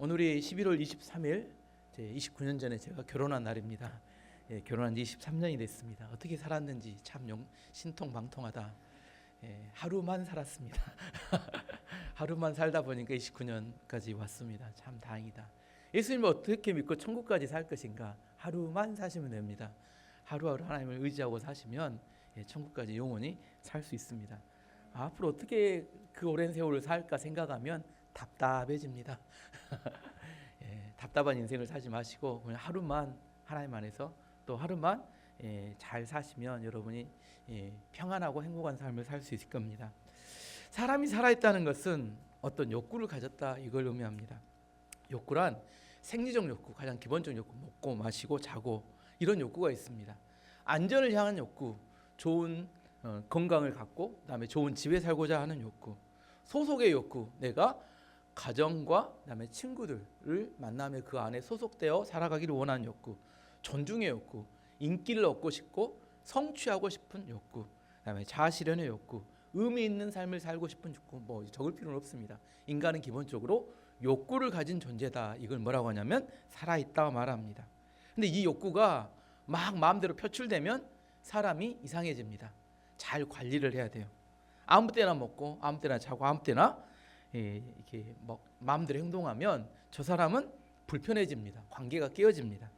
오늘이 11월 23일 29년 전에 제가 결혼한 날입니다. 결혼한 지 23년이 됐습니다. 어떻게 살았는지 참 신통방통하다. 하루만 살았습니다. 하루만 살다 보니까 29년까지 왔습니다. 참 다행이다. 예수님을 어떻게 믿고 천국까지 살 것인가? 하루만 사시면 됩니다. 하루하루 하나님을 의지하고 사시면 천국까지 영원히 살 수 있습니다. 앞으로 어떻게 그 오랜 세월을 살까 생각하면 답답해집니다. 답답한 인생을 살지 마시고 그냥 하루만 하나님 안에서 또 하루만 잘 사시면 여러분이 평안하고 행복한 삶을 살 수 있을 겁니다. 사람이 살아있다는 것은 어떤 욕구를 가졌다 이걸 의미합니다. 욕구란 생리적 욕구, 가장 기본적 욕구, 먹고 마시고 자고 이런 욕구가 있습니다. 안전을 향한 욕구, 좋은 건강을 갖고 그다음에 좋은 집에 살고자 하는 욕구, 소속의 욕구, 내가 가정과 그다음에 친구들을 만나며 그 안에 소속되어 살아가기를 원하는 욕구, 존중의 욕구, 인기를 얻고 싶고 성취하고 싶은 욕구, 그다음에 자아실현의 욕구, 의미 있는 삶을 살고 싶은 욕구, 뭐 적을 필요는 없습니다. 인간은 기본적으로 욕구를 가진 존재다. 이걸 뭐라고 하냐면 살아있다고 말합니다. 근데 이 욕구가 막 마음대로 표출되면 사람이 이상해집니다. 잘 관리를 해야 돼요. 아무 때나 먹고 아무 때나 자고 아무 때나 이렇게 뭐 마음대로 행동하면 저 사람은 불편해집니다. 관계가 깨어집니다.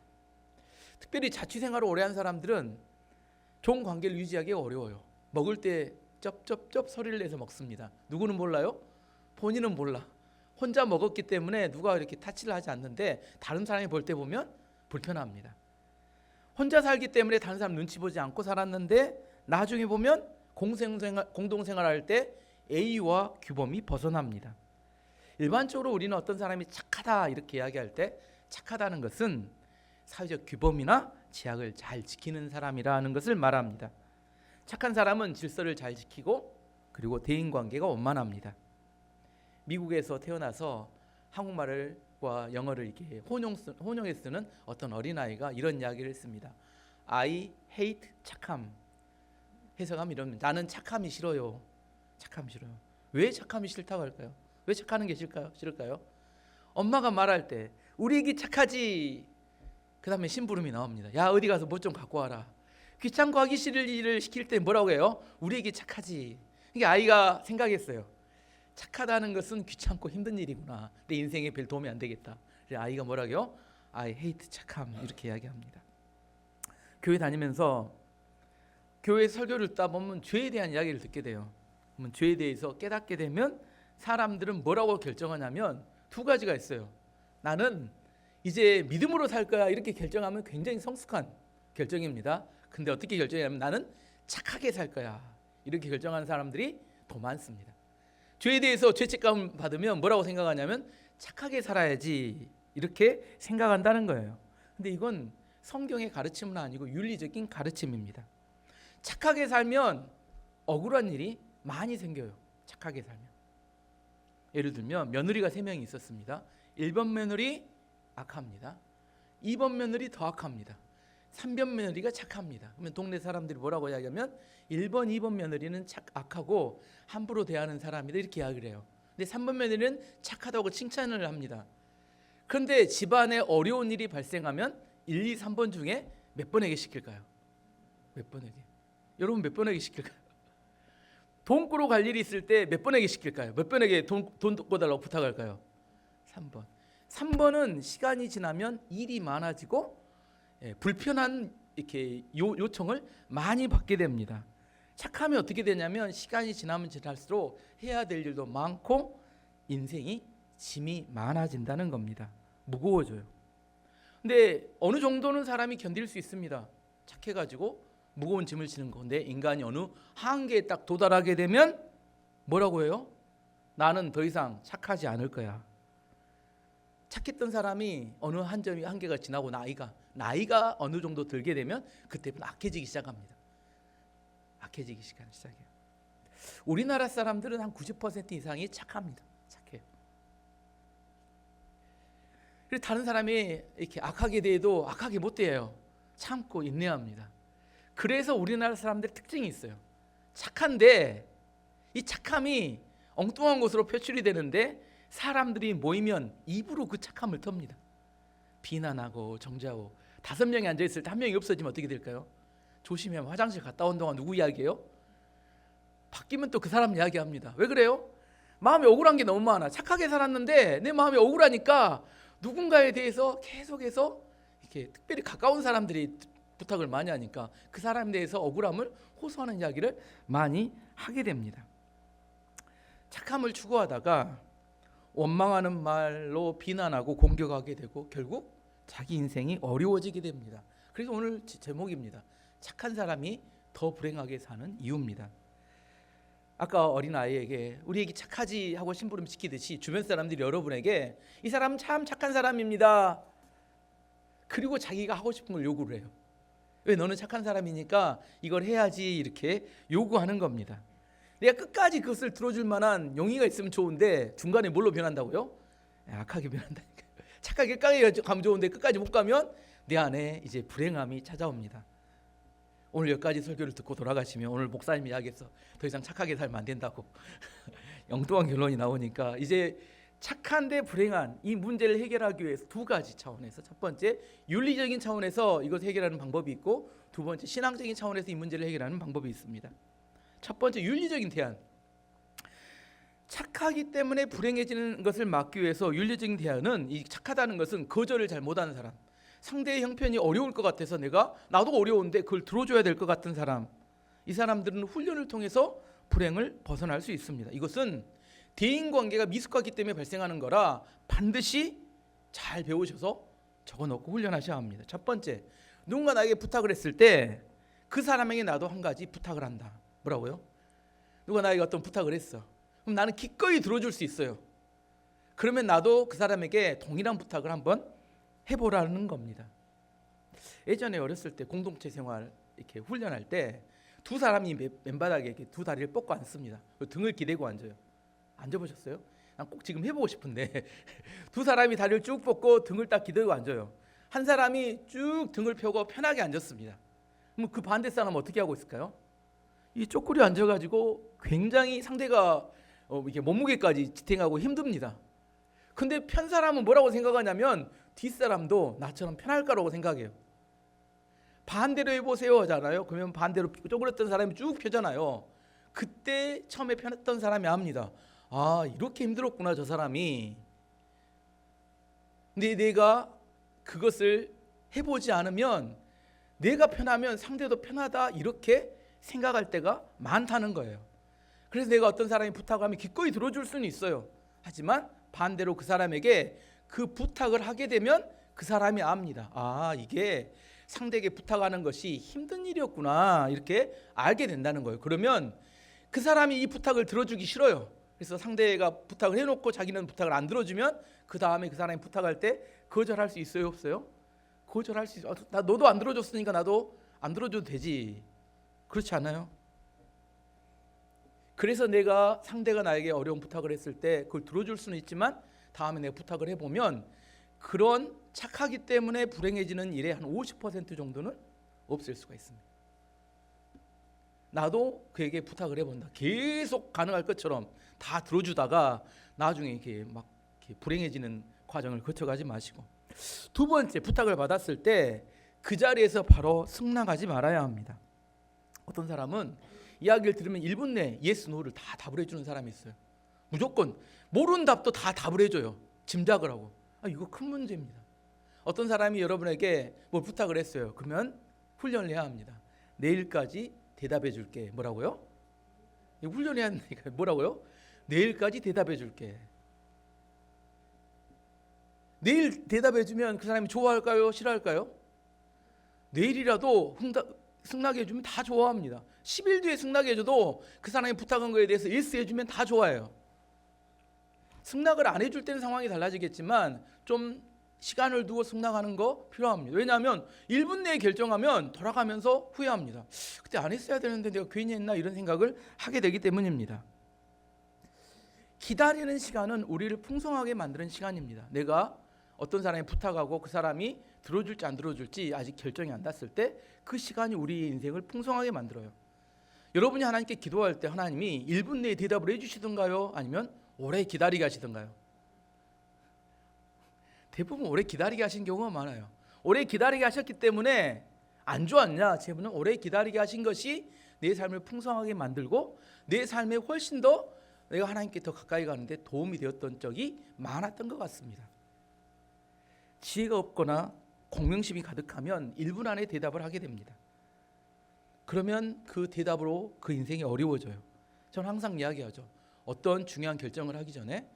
특별히 자취생활을 오래 한 사람들은 좋은 관계를 유지하기가 어려워요. 먹을 때 쩝쩝쩝 소리를 내서 먹습니다. 누구는 몰라요? 본인은 몰라. 혼자 먹었기 때문에 누가 이렇게 타치를 하지 않는데 다른 사람이 볼 때 보면 불편합니다. 혼자 살기 때문에 다른 사람 눈치 보지 않고 살았는데 나중에 보면 공동생활할 때 A와 규범이 벗어납니다. 일반적으로 우리는 어떤 사람이 착하다 이렇게 이야기할 때 착하다는 것은 사회적 규범이나 제약을 잘 지키는 사람이라는 것을 말합니다. 착한 사람은 질서를 잘 지키고 그리고 대인관계가 원만합니다. 미국에서 태어나서 한국말과 영어를 이렇게 혼용해 쓰는 어떤 어린아이가 이런 이야기를 했습니다. I hate 착함. 해석하면 이런, 나는 착함이 싫어요. 착함 싫어요. 왜 착함이 싫다고 할까요? 왜 착하는 게 싫을까요? 엄마가 말할 때 우리 애기 착하지. 그 다음에 심부름이 나옵니다. 야 어디 가서 뭐 좀 갖고 와라. 귀찮고 하기 싫은 일을 시킬 때 뭐라고 해요? 우리 애기 착하지. 이게 아이가 생각했어요. 착하다는 것은 귀찮고 힘든 일이구나. 내 인생에 별 도움이 안 되겠다. 그래서 아이가 뭐라고 해요? I hate 착함 이렇게 이야기합니다. 교회 다니면서 교회 설교를 듣다 보면 죄에 대한 이야기를 듣게 돼요. 그러면 죄에 대해서 깨닫게 되면 사람들은 뭐라고 결정하냐면 두 가지가 있어요. 나는 이제 믿음으로 살 거야 이렇게 결정하면 굉장히 성숙한 결정입니다. 근데 어떻게 결정하냐면 나는 착하게 살 거야 이렇게 결정하는 사람들이 더 많습니다. 죄에 대해서 죄책감 받으면 뭐라고 생각하냐면 착하게 살아야지 이렇게 생각한다는 거예요. 근데 이건 성경의 가르침은 아니고 윤리적인 가르침입니다. 착하게 살면 억울한 일이 많이 생겨요. 착하게 살면. 예를 들면 며느리가 3명이 있었습니다. 1번 며느리 악합니다. 2번 며느리 더 악합니다. 3번 며느리가 착합니다. 그러면 동네 사람들이 뭐라고 이야기하면 1번, 2번 며느리는 악하고 함부로 대하는 사람이다 이렇게 이야기를 해요. 근데 3번 며느리는 착하다고 칭찬을 합니다. 그런데 집안에 어려운 일이 발생하면 1, 2, 3번 중에 몇 번에게 시킬까요? 몇 번에게? 여러분 몇 번에게 시킬까요? 돈 꾸러 갈 일이 있을 때 몇 번에게 시킬까요? 몇 번에게 돈 꿔달라고 부탁할까요? 3번. 3번은 시간이 지나면 일이 많아지고 불편한 이렇게 요청을 많이 받게 됩니다. 착하면 어떻게 되냐면 시간이 지나면 지날수록 해야 될 일도 많고 인생이 짐이 많아진다는 겁니다. 무거워져요. 근데 어느 정도는 사람이 견딜 수 있습니다. 착해가지고 무거운 짐을 지는 건데 인간이 어느 한계에 딱 도달하게 되면 뭐라고 해요? 나는 더 이상 착하지 않을 거야. 착했던 사람이 어느 한계가 지나고 나이가 어느 정도 들게 되면 그때부터 악해지기 시작합니다. 악해지기 시작해요. 우리나라 사람들은 한 90% 이상이 착합니다. 착해요. 그래서 다른 사람이 이렇게 악하게 대해도 악하게 못 대해요. 참고 인내합니다. 그래서 우리나라 사람들의 특징이 있어요. 착한데 이 착함이 엉뚱한 것으로 표출이 되는데 사람들이 모이면 입으로 그 착함을 텁니다. 비난하고 정죄하고. 5명이 앉아있을 때 1명이 없어지면 어떻게 될까요? 조심해야 화장실 갔다 온 동안 누구 이야기예요? 바뀌면 또 그 사람 이야기합니다. 왜 그래요? 마음에 억울한 게 너무 많아. 착하게 살았는데 내 마음이 억울하니까 누군가에 대해서 계속해서 이렇게 특별히 가까운 사람들이 부탁을 많이 하니까 그 사람에 대해서 억울함을 호소하는 이야기를 많이 하게 됩니다. 착함을 추구하다가 원망하는 말로 비난하고 공격하게 되고 결국 자기 인생이 어려워지게 됩니다. 그래서 오늘 제목입니다. 착한 사람이 더 불행하게 사는 이유입니다. 아까 어린아이에게 우리 애기 착하지 하고 심부름 시키듯이 주변 사람들이 여러분에게 이 사람 참 착한 사람입니다. 그리고 자기가 하고 싶은 걸 요구를 해요. 왜? 너는 착한 사람이니까 이걸 해야지 이렇게 요구하는 겁니다. 내가 끝까지 그것을 들어줄 만한 용의가 있으면 좋은데 중간에 뭘로 변한다고요? 악하게 변한다니까요. 착하게 끝까지 가면 좋은데 끝까지 못 가면 내 안에 이제 불행함이 찾아옵니다. 오늘 여기까지 설교를 듣고 돌아가시면 오늘 목사님이 이야기해서 더 이상 착하게 살면 안 된다고 엉뚱한 결론이 나오니까 이제 착한데 불행한 이 문제를 해결하기 위해서 2가지 차원에서, 첫 번째 윤리적인 차원에서 이것을 해결하는 방법이 있고, 2번째 신앙적인 차원에서 이 문제를 해결하는 방법이 있습니다. 첫 번째 윤리적인 대안. 착하기 때문에 불행해지는 것을 막기 위해서 윤리적인 대안은, 이 착하다는 것은 거절을 잘 못하는 사람, 상대의 형편이 어려울 것 같아서 나도 어려운데 그걸 들어줘야 될 것 같은 사람, 이 사람들은 훈련을 통해서 불행을 벗어날 수 있습니다. 이것은 대인관계가 미숙하기 때문에 발생하는 거라 반드시 잘 배우셔서 적어놓고 훈련하셔야 합니다. 첫 번째, 누군가 나에게 부탁을 했을 때 그 사람에게 나도 한 가지 부탁을 한다. 뭐라고요? 누가 나에게 어떤 부탁을 했어. 그럼 나는 기꺼이 들어줄 수 있어요. 그러면 나도 그 사람에게 동일한 부탁을 한번 해보라는 겁니다. 예전에 어렸을 때 공동체 생활 이렇게 훈련할 때 2 사람이 맨바닥에 이렇게 2 다리를 뻗고 앉습니다. 등을 기대고 앉아요. 앉아보셨어요? 난 꼭 지금 해보고 싶은데 2 사람이 다리를 쭉 뻗고 등을 딱 기대고 앉아요. 한 사람이 쭉 등을 펴고 편하게 앉았습니다. 그럼 그 반대 사람은 어떻게 하고 있을까요? 이 쪼그려 앉아가지고 굉장히 상대가 이렇게 몸무게까지 지탱하고 힘듭니다. 근데 편 사람은 뭐라고 생각하냐면 뒷사람도 나처럼 편할 거라고 생각해요. 반대로 해보세요 하잖아요. 그러면 반대로 쪼그렸던 사람이 쭉 펴잖아요. 그때 처음에 편했던 사람이 압니다. 아, 이렇게 힘들었구나 저 사람이. 근데 내가 그것을 해보지 않으면 내가 편하면 상대도 편하다 이렇게 생각할 때가 많다는 거예요. 그래서 내가 어떤 사람이 부탁하면 기꺼이 들어줄 수는 있어요. 하지만 반대로 그 사람에게 그 부탁을 하게 되면 그 사람이 압니다. 아, 이게 상대에게 부탁하는 것이 힘든 일이었구나 이렇게 알게 된다는 거예요. 그러면 그 사람이 이 부탁을 들어주기 싫어요. 그래서 상대가 부탁을 해놓고 자기는 부탁을 안 들어주면 그 다음에 그 사람이 부탁할 때 거절할 수 있어요, 없어요? 거절할 수 있어요. 나 너도 안 들어줬으니까 나도 안 들어줘도 되지. 그렇지 않아요? 그래서 내가 상대가 나에게 어려운 부탁을 했을 때 그걸 들어줄 수는 있지만 다음에 내가 부탁을 해보면 그런 착하기 때문에 불행해지는 일의 한 50% 정도는 없을 수가 있습니다. 나도 그에게 부탁을 해본다. 계속 가능할 것처럼 다 들어주다가 나중에 이렇게 막 이렇게 불행해지는 과정을 거쳐가지 마시고, 2번째, 부탁을 받았을 때 그 자리에서 바로 승낙하지 말아야 합니다. 어떤 사람은 이야기를 들으면 1분 내에 예스, 노를 다 답을 해주는 사람이 있어요. 무조건 모르는 답도 다 답을 해줘요. 짐작을 하고. 이거 큰 문제입니다. 어떤 사람이 여러분에게 뭘 부탁을 했어요. 그러면 훈련을 해야 합니다. 내일까지 대답해 줄게. 뭐라고요? 훈련해야 한다니까. 뭐라고요? 내일까지 대답해 줄게. 내일 대답해 주면 그 사람이 좋아할까요? 싫어할까요? 내일이라도 승낙해 주면 다 좋아합니다. 10일 뒤에 승낙해 줘도 그 사람이 부탁한 거에 대해서 예스 해주면 다 좋아해요. 승낙을 안 해줄 때는 상황이 달라지겠지만 좀 시간을 두고 승낙하는 거 필요합니다. 왜냐하면 1분 내에 결정하면 돌아가면서 후회합니다. 그때 안 했어야 되는데 내가 괜히 했나 이런 생각을 하게 되기 때문입니다. 기다리는 시간은 우리를 풍성하게 만드는 시간입니다. 내가 어떤 사람이 부탁하고 그 사람이 들어줄지 안 들어줄지 아직 결정이 안 났을 때 그 시간이 우리의 인생을 풍성하게 만들어요. 여러분이 하나님께 기도할 때 하나님이 1분 내에 대답을 해주시던가요? 아니면 오래 기다리게 하시던가요? 대부분 오래 기다리게 하신 경우가 많아요. 오래 기다리게 하셨기 때문에 안 좋았냐? 제분은 오래 기다리게 하신 것이 내 삶을 풍성하게 만들고 내 삶에 훨씬 더 내가 하나님께 더 가까이 가는데 도움이 되었던 적이 많았던 것 같습니다. 지혜가 없거나 공명심이 가득하면 1분 안에 대답을 하게 됩니다. 그러면 그 대답으로 그 인생이 어려워져요. 저는 항상 이야기하죠. 어떤 중요한 결정을 하기 전에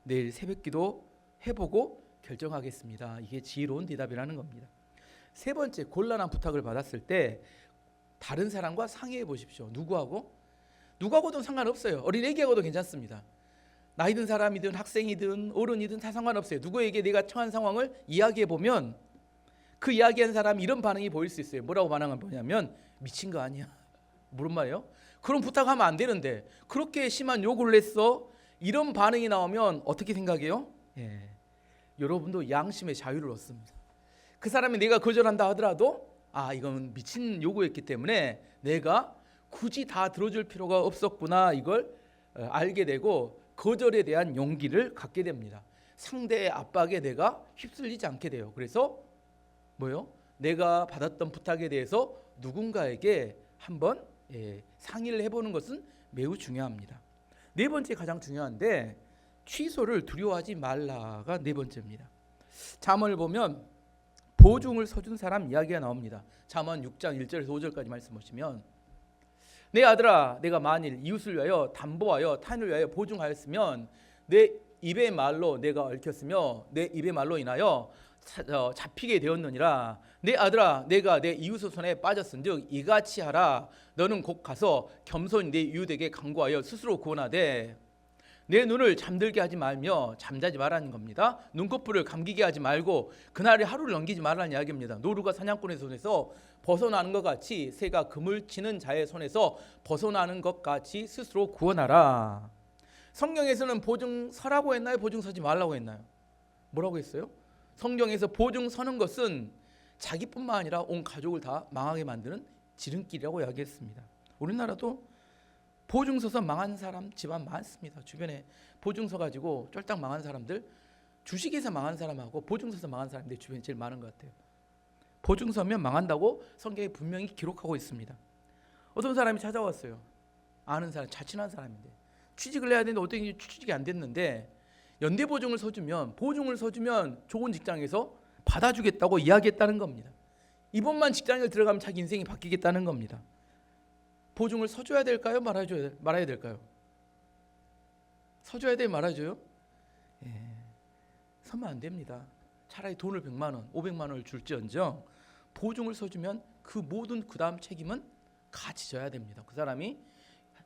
내일 새벽기도 해보고 결정하겠습니다. 이게 지혜로운 대답이라는 겁니다. 세 번째, 곤란한 부탁을 받았을 때 다른 사람과 상의해 보십시오. 누구하고든 상관없어요. 어린애기하고도 괜찮습니다. 나이 든 사람이든 학생이든 어른이든 다 상관없어요. 누구에게 내가 처한 상황을 이야기해 보면 그 이야기한 사람이 이런 반응이 보일 수 있어요. 뭐라고 반응을 보냐면 미친 거 아니야. 무슨 말이에요? 그런 부탁하면 안 되는데 그렇게 심한 요구를 했어. 이런 반응이 나오면 어떻게 생각해요? 여러분도 양심의 자유를 얻습니다. 그 사람이 내가 거절한다 하더라도 이건 미친 요구였기 때문에 내가 굳이 다 들어줄 필요가 없었구나 이걸 알게 되고 거절에 대한 용기를 갖게 됩니다. 상대의 압박에 내가 휩쓸리지 않게 돼요. 그래서 내가 받았던 부탁에 대해서 누군가에게 한번 상의를 해보는 것은 매우 중요합니다. 네 번째 가장 중요한데 취소를 두려워하지 말라가 네 번째입니다. 잠언을 보면 보증을 서준 사람 이야기가 나옵니다. 잠언 6장 1절에서 5절까지 말씀 보시면 내 아들아 내가 만일 이웃을 위하여 담보하여 타인을 위하여 보증하였으면 내 입의 말로 내가 얽혔으며 내 입의 말로 인하여 잡히게 되었느니라. 내 아들아 내가 내 이웃의 손에 빠졌은즉 이같이 하라. 너는 곧 가서 겸손히 내 이웃에게 간구하여 스스로 구원하되 내 눈을 잠들게 하지 말며 잠자지 말라는 겁니다. 눈꺼풀을 감기게 하지 말고 그날의 하루를 넘기지 말라는 이야기입니다. 노루가 사냥꾼의 손에서 벗어나는 것 같이 새가 그물 치는 자의 손에서 벗어나는 것 같이 스스로 구원하라. 성경에서는 보증 서라고 했나요? 보증 서지 말라고 했나요? 뭐라고 했어요? 성경에서 보증 서는 것은 자기뿐만 아니라 온 가족을 다 망하게 만드는 지름길이라고 이야기했습니다. 우리나라도 보증 서서 망한 사람 집안 많습니다. 주변에 보증 서 가지고 쫄딱 망한 사람들, 주식에서 망한 사람하고 보증 서서 망한 사람이 내 주변에 제일 많은 것 같아요. 보증 서면 망한다고 성경에 분명히 기록하고 있습니다. 어떤 사람이 찾아왔어요. 아는 사람, 자친한 사람인데 취직을 해야 되는데 어떻게 취직이 안 됐는데 연대 보증을 서주면 좋은 직장에서 받아주겠다고 이야기했다는 겁니다. 이번만 직장에 들어가면 자기 인생이 바뀌겠다는 겁니다. 보증을 서줘야 될까요? 말아야 될까요? 서줘야 돼요? 말아줘요? 서면 안 됩니다. 차라리 돈을 100만 원, 500만 원을 줄지언정 보증을 서주면 그 모든 그 다음 책임은 같이 져야 됩니다. 그 사람이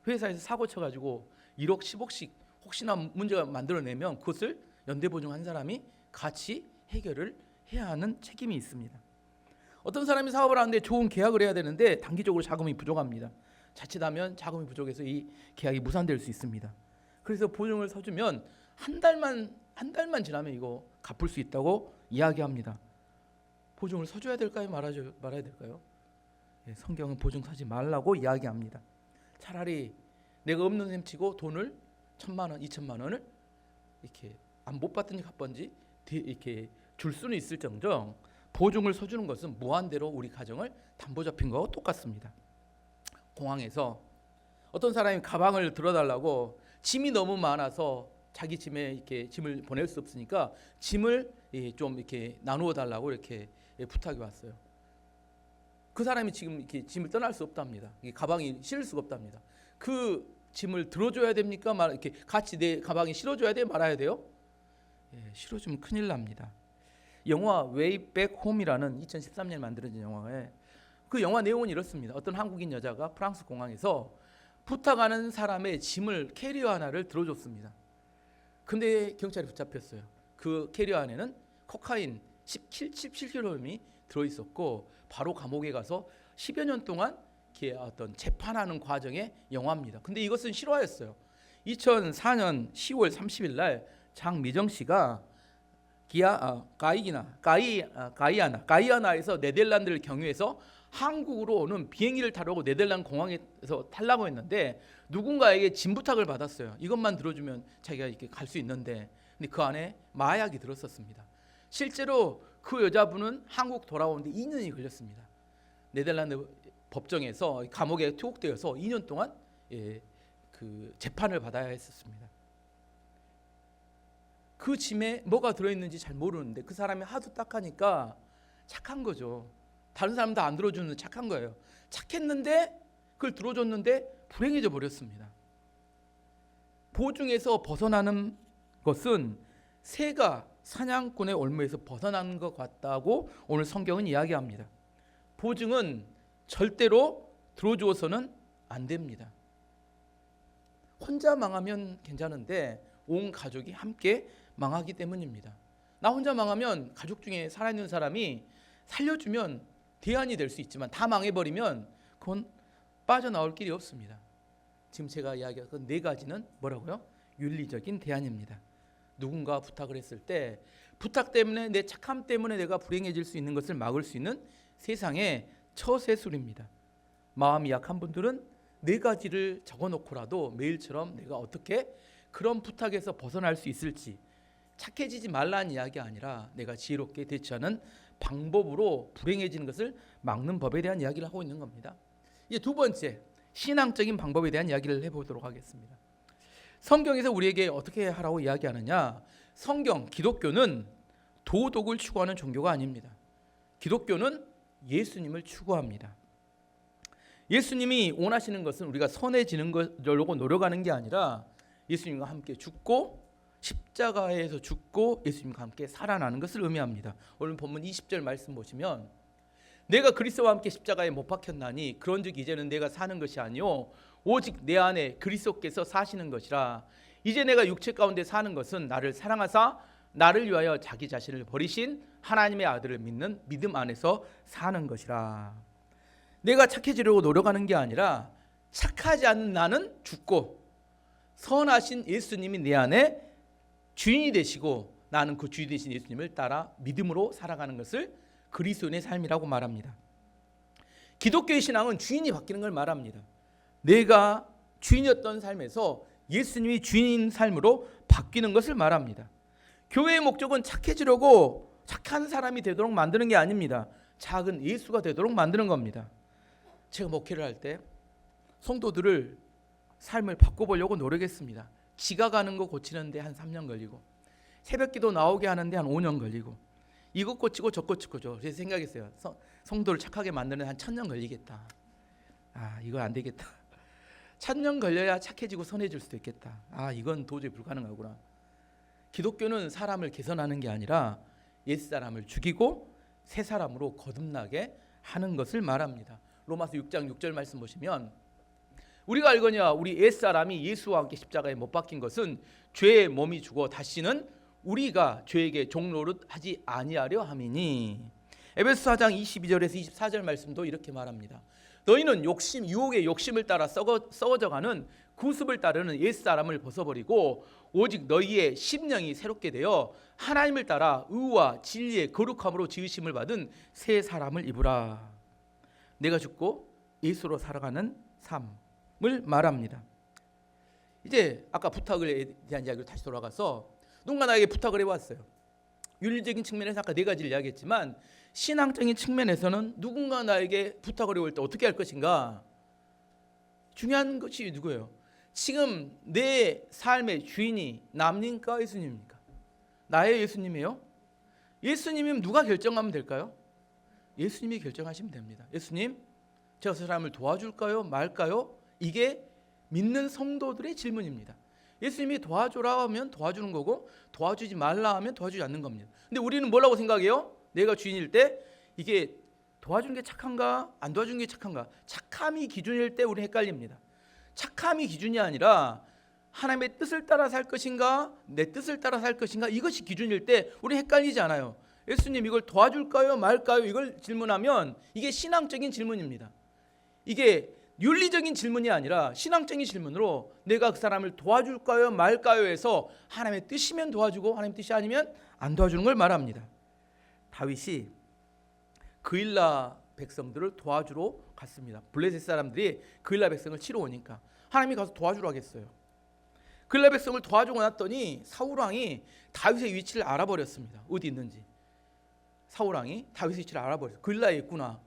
회사에서 사고 쳐가지고 1억, 10억씩 혹시나 문제가 만들어내면 그것을 연대보증한 사람이 같이 해결을 해야 하는 책임이 있습니다. 어떤 사람이 사업을 하는데 좋은 계약을 해야 되는데 단기적으로 자금이 부족합니다. 자칫하면 자금이 부족해서 이 계약이 무산될 수 있습니다. 그래서 보증을 서주면 한 달만 지나면 이거 갚을 수 있다고 이야기합니다. 보증을 서줘야 될까요? 말아야 될까요? 성경은 보증 서지 말라고 이야기합니다. 차라리 내가 없는 셈 치고 돈을 1,000만 원, 2,000만 원을 이렇게 못 받든지 갚든지 이렇게 줄 수는 있을정정 보증을 서주는 것은 무한대로 우리 가정을 담보 잡힌 거와 똑같습니다. 공항에서 어떤 사람이 가방을 들어달라고 짐이 너무 많아서 자기 짐에 이렇게 짐을 보낼 수 없으니까 짐을 좀 이렇게 나누어 달라고 이렇게 부탁이 왔어요. 그 사람이 지금 이렇게 짐을 떠날 수 없답니다. 가방이 실을 수가 없답니다. 그 짐을 들어줘야 됩니까? 이렇게 같이 내 가방에 실어줘야 돼? 말아야 돼요? 실어주면 큰일 납니다. 영화 Way Back Home이라는 2013년에 만들어진 영화에 그 영화 내용은 이렇습니다. 어떤 한국인 여자가 프랑스 공항에서 부탁하는 사람의 짐을 캐리어 하나를 들어줬습니다. 근데 경찰이 붙잡혔어요. 그 캐리어 안에는 코카인 17kg이 들어있었고 바로 감옥에 가서 10여 년 동안 어떤 재판하는 과정의 영화입니다. 근데 이것은 실화였어요. 2004년 10월 30일 날 장미정 씨가 가이아나에서 네덜란드를 경유해서 한국으로 오는 비행기를 타려고 네덜란드 공항에서 타려고 했는데 누군가에게 짐 부탁을 받았어요. 이것만 들어주면 자기가 이렇게 갈 수 있는데 근데 그 안에 마약이 들었었습니다. 실제로 그 여자분은 한국 돌아오는데 2년이 걸렸습니다. 네덜란드 법정에서 감옥에 투옥되어서 2년 동안 그 재판을 받아야 했었습니다. 그 짐에 뭐가 들어있는지 잘 모르는데 그 사람이 하도 딱하니까 착한 거죠. 다른 사람도 안 들어주는 착한 거예요. 착했는데 그걸 들어줬는데 불행해져 버렸습니다. 보증에서 벗어나는 것은 새가 사냥꾼의 올무에서 벗어나는 것 같다고 오늘 성경은 이야기합니다. 보증은 절대로 들어주어서는 안 됩니다. 혼자 망하면 괜찮은데 온 가족이 함께 망하기 때문입니다. 나 혼자 망하면 가족 중에 살아있는 사람이 살려주면 대안이 될 수 있지만 다 망해버리면 그건 빠져나올 길이 없습니다. 지금 제가 이야기한 그 네 가지는 뭐라고요? 윤리적인 대안입니다. 누군가 부탁을 했을 때 부탁 때문에 내 착함 때문에 내가 불행해질 수 있는 것을 막을 수 있는 세상의 처세술입니다. 마음이 약한 분들은 네 가지를 적어놓고라도 매일처럼 내가 어떻게 그런 부탁에서 벗어날 수 있을지, 착해지지 말라는 이야기가 아니라 내가 지혜롭게 대처하는 방법으로 불행해지는 것을 막는 법에 대한 이야기를 하고 있는 겁니다. 이제 두 번째, 신앙적인 방법에 대한 이야기를 해보도록 하겠습니다. 성경에서 우리에게 어떻게 하라고 이야기하느냐? 성경, 기독교는 도덕을 추구하는 종교가 아닙니다. 기독교는 예수님을 추구합니다. 예수님이 원하시는 것은 우리가 선해지는 것으로 노력하는 게 아니라 예수님과 함께 죽고 십자가에서 죽고 예수님과 함께 살아나는 것을 의미합니다. 오늘 본문 20절 말씀 보시면 내가 그리스도와 함께 십자가에 못 박혔나니 그런즉 이제는 내가 사는 것이 아니요 오직 내 안에 그리스도께서 사시는 것이라. 이제 내가 육체 가운데 사는 것은 나를 사랑하사 나를 위하여 자기 자신을 버리신 하나님의 아들을 믿는 믿음 안에서 사는 것이라. 내가 착해지려고 노력하는 게 아니라 착하지 않는 나는 죽고 선하신 예수님이 내 안에 주인이 되시고 나는 그 주인 되신 예수님을 따라 믿음으로 살아가는 것을 그리스도인의 삶이라고 말합니다. 기독교의 신앙은 주인이 바뀌는 걸 말합니다. 내가 주인이었던 삶에서 예수님이 주인인 삶으로 바뀌는 것을 말합니다. 교회의 목적은 착해지려고 착한 사람이 되도록 만드는 게 아닙니다. 작은 예수가 되도록 만드는 겁니다. 제가 목회를 할 때 성도들을 삶을 바꿔보려고 노력했습니다. 지각하는 거 고치는데 한 3년 걸리고 새벽기도 나오게 하는데 한 5년 걸리고 이것 고치고 저것 고치고. 그래서 생각했어요. 성도를 착하게 만드는 한 1000년 걸리겠다. 이거 안 되겠다. 1000년 걸려야 착해지고 선해질 수도 있겠다. 이건 도저히 불가능하구나. 기독교는 사람을 개선하는 게 아니라 옛사람을 죽이고 새 사람으로 거듭나게 하는 것을 말합니다. 로마서 6장 6절 말씀 보시면 우리가 알거니와 우리 옛사람이 예수와 함께 십자가에 못 박힌 것은 죄의 몸이 죽어 다시는 우리가 죄에게 종노릇하지 아니하려 함이니. 에베소 4장 22절에서 24절 말씀도 이렇게 말합니다. 너희는 유혹의 욕심을 따라 썩어져가는 구습을 따르는 옛사람을 벗어버리고 오직 너희의 심령이 새롭게 되어 하나님을 따라 의와 진리의 거룩함으로 지으심을 받은 새 사람을 입으라. 내가 죽고 예수로 살아가는 삶을 말합니다. 이제 아까 부탁에 대한 이야기로 다시 돌아가서 누군가 나에게 부탁을 해왔어요. 윤리적인 측면에서 아까 네 가지를 이야기했지만 신앙적인 측면에서는 누군가 나에게 부탁을 해올 때 어떻게 할 것인가. 중요한 것이 누구예요? 지금 내 삶의 주인이 남입니까 예수님입니까? 나의 예수님이에요? 예수님이면 누가 결정하면 될까요? 예수님이 결정하시면 됩니다. 예수님, 제가 그 사람을 도와줄까요? 말까요? 이게 믿는 성도들의 질문입니다. 예수님이 도와주라 하면 도와주는 거고 도와주지 말라 하면 도와주지 않는 겁니다. 근데 우리는 뭐라고 생각해요? 내가 주인일 때 이게 도와주는 게 착한가 안 도와주는 게 착한가? 착함이 기준일 때 우리 헷갈립니다. 착함이 기준이 아니라 하나님의 뜻을 따라 살 것인가 내 뜻을 따라 살 것인가 이것이 기준일 때 우리 헷갈리지 않아요. 예수님 이걸 도와줄까요 말까요? 이걸 질문하면 이게 신앙적인 질문입니다. 이게 윤리적인 질문이 아니라 신앙적인 질문으로 내가 그 사람을 도와줄까요 말까요 해서 하나님의 뜻이면 도와주고 하나님의 뜻이 아니면 안 도와주는 걸 말합니다. 다윗이 그일라 백성들을 도와주러 갔습니다. 블레셋 사람들이 그일라 백성을 치러 오니까 하나님이 가서 도와주러 하겠어요. 그일라 백성을 도와주고 났더니 사울 왕이 다윗의 위치를 알아버렸습니다. 어디 있는지. 사울 왕이 다윗의 위치를 알아버렸어요. 그일라에 있구나.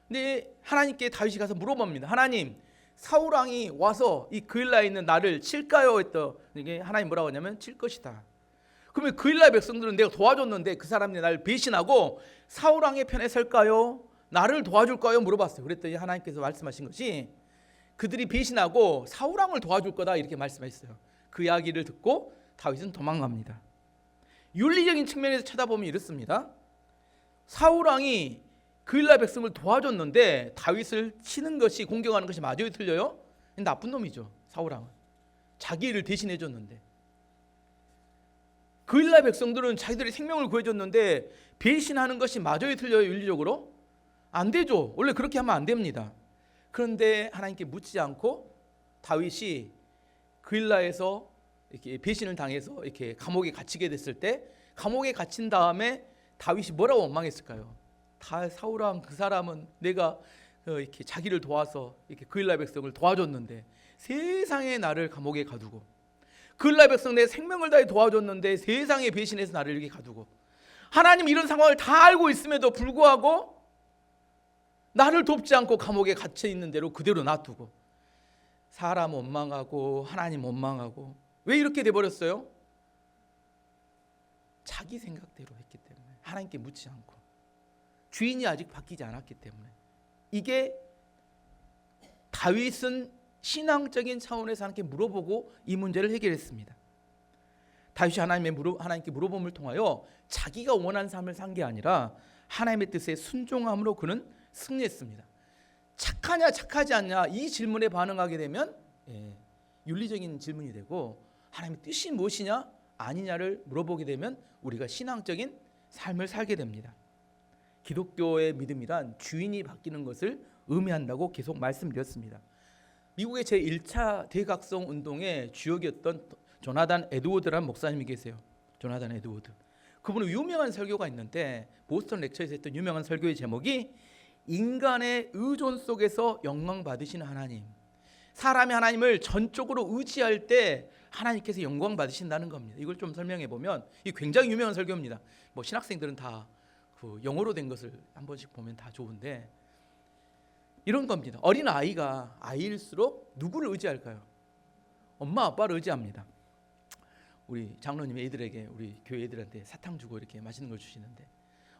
근데 하나님께 다윗이 가서 물어봅니다. 하나님, 사울 왕이 와서 이 그일라에 있는 나를 칠까요? 했더니 하나님 뭐라고 하냐면 칠 것이다. 그러면 그일라 백성들은 내가 도와줬는데 그 사람이 나를 배신하고 사울 왕의 편에 설까요? 나를 도와줄까요? 물어봤어요. 그랬더니 하나님께서 말씀하신 것이 그들이 배신하고 사울 왕을 도와줄 거다 이렇게 말씀하셨어요. 그 이야기를 듣고 다윗은 도망갑니다. 윤리적인 측면에서 쳐다보면 이렇습니다. 사울 왕이 그일라 백성을 도와줬는데 다윗을 치는 것이, 공격하는 것이 맞아요, 틀려요? 나쁜 놈이죠. 사울 왕은 자기 일을 대신해 줬는데, 그일라 백성들은 자기들의 생명을 구해줬는데 배신하는 것이 맞아요, 틀려요? 윤리적으로 안 되죠. 원래 그렇게 하면 안 됩니다. 그런데 하나님께 묻지 않고 다윗이 그일라에서 이렇게 배신을 당해서 이렇게 감옥에 갇히게 됐을 때, 감옥에 갇힌 다음에 다윗이 뭐라고 원망했을까요? 다 사울 왕 그 사람은 내가 이렇게 자기를 도와서 이렇게 그일라 백성을 도와줬는데 세상에 나를 감옥에 가두고, 그일라 백성 내 생명을 다해 도와줬는데 세상에 배신해서 나를 이렇게 가두고, 하나님 이런 상황을 다 알고 있음에도 불구하고 나를 돕지 않고 감옥에 갇혀 있는 대로 그대로 놔두고, 사람 원망하고 하나님 원망하고. 왜 이렇게 돼버렸어요? 자기 생각대로 했기 때문에, 하나님께 묻지 않고, 주인이 아직 바뀌지 않았기 때문에. 이게 다윗은 신앙적인 차원에서 하나님께 물어보고 이 문제를 해결했습니다. 다윗이 하나님께 물어봄을 통하여 자기가 원하는 삶을 산 게 아니라 하나님의 뜻에 순종함으로 그는 승리했습니다. 착하냐 착하지 않냐 이 질문에 반응하게 되면 윤리적인 질문이 되고, 하나님의 뜻이 무엇이냐 아니냐를 물어보게 되면 우리가 신앙적인 삶을 살게 됩니다. 기독교의 믿음이란 주인이 바뀌는 것을 의미한다고 계속 말씀드렸습니다. 미국의 제1차 대각성 운동의 주역이었던 조나단 에드워드라는 목사님이 계세요. 조나단 에드워드. 그분은 유명한 설교가 있는데, 보스턴 렉처에서 했던 유명한 설교의 제목이 인간의 의존 속에서 영광 받으시는 하나님. 사람이 하나님을 전적으로 의지할 때 하나님께서 영광 받으신다는 겁니다. 이걸 좀 설명해 보면, 이 굉장히 유명한 설교입니다. 뭐 신학생들은 다 그 영어로 된 것을 한 번씩 보면 다 좋은데, 이런 겁니다. 어린 아이가 아이일수록 누구를 의지할까요? 엄마 아빠를 의지합니다. 우리 장로님이 애들에게, 우리 교회 애들한테 사탕 주고 이렇게 맛있는 걸 주시는데,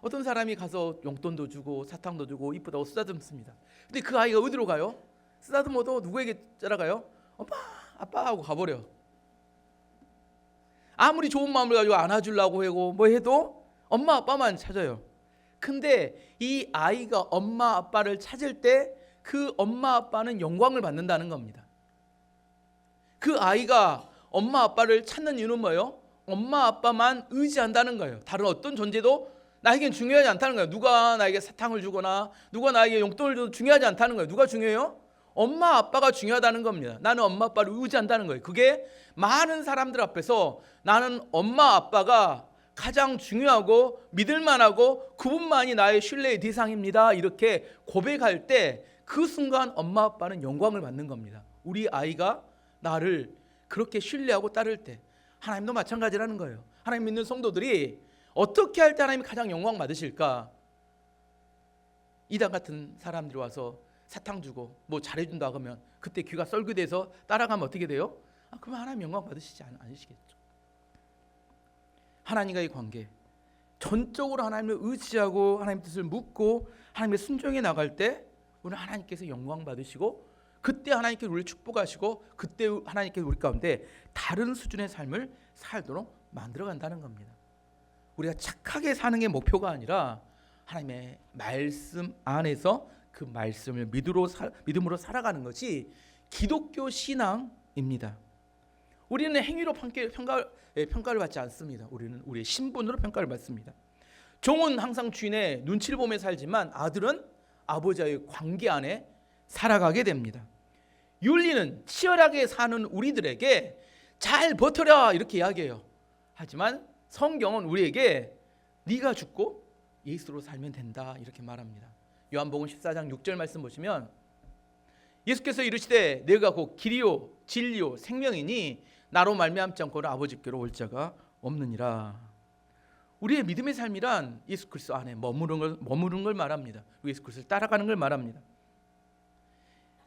어떤 사람이 가서 용돈도 주고 사탕도 주고 이쁘다고 쓰다듬습니다. 근데 그 아이가 어디로 가요? 쓰다듬어도 누구에게 따라가요? 엄마 아빠 하고 가버려. 아무리 좋은 마음을 가지고 안아주려고 하고 뭐 해도 엄마 아빠만 찾아요. 근데 이 아이가 엄마 아빠를 찾을 때 그 엄마 아빠는 영광을 받는다는 겁니다. 그 아이가 엄마 아빠를 찾는 이유는 뭐예요? 엄마 아빠만 의지한다는 거예요. 다른 어떤 존재도 나에겐 중요하지 않다는 거예요. 누가 나에게 사탕을 주거나 누가 나에게 용돈을 줘도 중요하지 않다는 거예요. 누가 중요해요? 엄마 아빠가 중요하다는 겁니다. 나는 엄마 아빠를 의지한다는 거예요. 그게 많은 사람들 앞에서 나는 엄마 아빠가 가장 중요하고 믿을만하고 그분만이 나의 신뢰의 대상입니다, 이렇게 고백할 때 그 순간 엄마 아빠는 영광을 받는 겁니다. 우리 아이가 나를 그렇게 신뢰하고 따를 때. 하나님도 마찬가지라는 거예요. 하나님 믿는 성도들이 어떻게 할 때 하나님이 가장 영광 받으실까? 이단 같은 사람들이 와서 사탕 주고 뭐 잘해준다 하면 그때 귀가 썰그대서 따라가면 어떻게 돼요? 그러면 하나님 영광 받으시지 않으시겠죠. 하나님과의 관계, 전적으로 하나님을 의지하고 하나님 뜻을 묻고 하나님의 순종에 나갈 때 우리는 하나님께서 영광 받으시고, 그때 하나님께서 우리를 축복하시고, 그때 하나님께서 우리 가운데 다른 수준의 삶을 살도록 만들어간다는 겁니다. 우리가 착하게 사는 게 목표가 아니라 하나님의 말씀 안에서 그 말씀을 믿음으로 살아가는 것이 기독교 신앙입니다. 우리는 행위로 평가를 받지 않습니다. 우리는 우리의 신분으로 평가를 받습니다. 종은 항상 주인의 눈치를 보며 살지만 아들은 아버지와의 관계 안에 살아가게 됩니다. 윤리는 치열하게 사는 우리들에게 잘 버텨라 이렇게 이야기해요. 하지만 성경은 우리에게 네가 죽고 예수로 살면 된다 이렇게 말합니다. 요한복음 14장 6절 말씀 보시면 예수께서 이르시되 내가 곧 길이요 진리요 생명이니 나로 말미암지 않고는 아버지께로 올 자가 없느니라. 우리의 믿음의 삶이란 예수 그리스도 안에 머무르는 걸 말합니다. 예수 그리스도를 따라가는 걸 말합니다.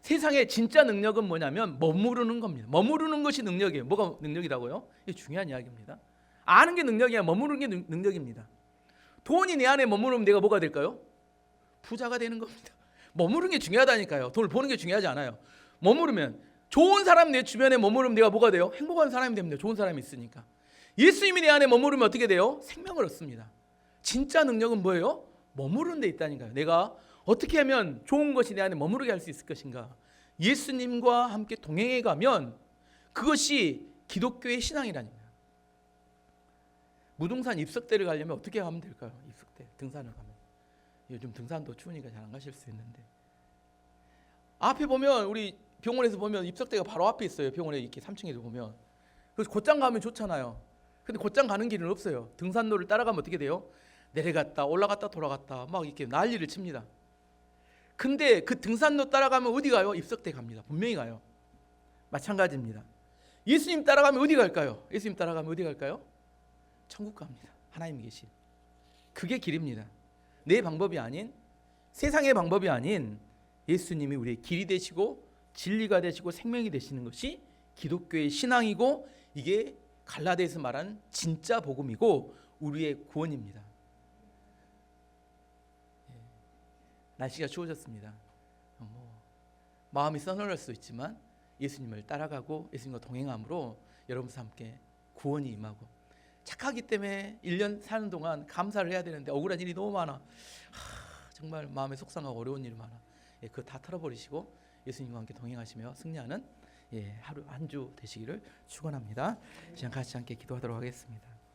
세상의 진짜 능력은 뭐냐면 머무르는 겁니다. 머무르는 것이 능력이에요. 뭐가 능력이라고요? 이게 중요한 이야기입니다. 아는 게 능력이야. 머무르는 게 능력입니다. 돈이 내 안에 머무르면 내가 뭐가 될까요? 부자가 되는 겁니다. 머무르는 게 중요하다니까요. 돈을 버는 게 중요하지 않아요. 머무르면, 좋은 사람 내 주변에 머무르면 내가 뭐가 돼요? 행복한 사람이 됩니다. 좋은 사람이 있으니까. 예수님이 내 안에 머무르면 어떻게 돼요? 생명을 얻습니다. 진짜 능력은 뭐예요? 머무르는 데 있다니까요. 내가 어떻게 하면 좋은 것이 내 안에 머무르게 할 수 있을 것인가? 예수님과 함께 동행해 가면 그것이 기독교의 신앙이라니까요. 무등산 입석대를 가려면 어떻게 가면 될까요? 입석대 등산을 가면. 요즘 등산도 추우니까 잘 안 가실 수 있는데, 앞에 보면, 우리 병원에서 보면 입석대가 바로 앞에 있어요. 병원에 이렇게 3층에서 보면. 그래서 곧장 가면 좋잖아요. 근데 곧장 가는 길은 없어요. 등산로를 따라가면 어떻게 돼요? 내려갔다 올라갔다 돌아갔다 막 이렇게 난리를 칩니다. 근데 그 등산로 따라가면 어디 가요? 입석대 갑니다. 분명히 가요. 마찬가지입니다. 예수님 따라가면 어디 갈까요? 예수님 따라가면 어디 갈까요? 천국 갑니다. 하나님 계신. 그게 길입니다. 내 방법이 아닌, 세상의 방법이 아닌 예수님이 우리의 길이 되시고 진리가 되시고 생명이 되시는 것이 기독교의 신앙이고, 이게 갈라디아에서 말하는 진짜 복음이고 우리의 구원입니다. 날씨가 추워졌습니다. 마음이 서늘할 수 있지만 예수님을 따라가고 예수님과 동행함으로 여러분과 함께 구원이 임하고, 착하기 때문에 1년 사는 동안 감사를 해야 되는데 억울한 일이 너무 많아. 정말 마음에 속상하고 어려운 일이 많아. 그거 다 털어버리시고 예수님과 함께 동행하시며 승리하는 하루 한 주 되시기를 축원합니다. 시간 같이 함께 기도하도록 하겠습니다.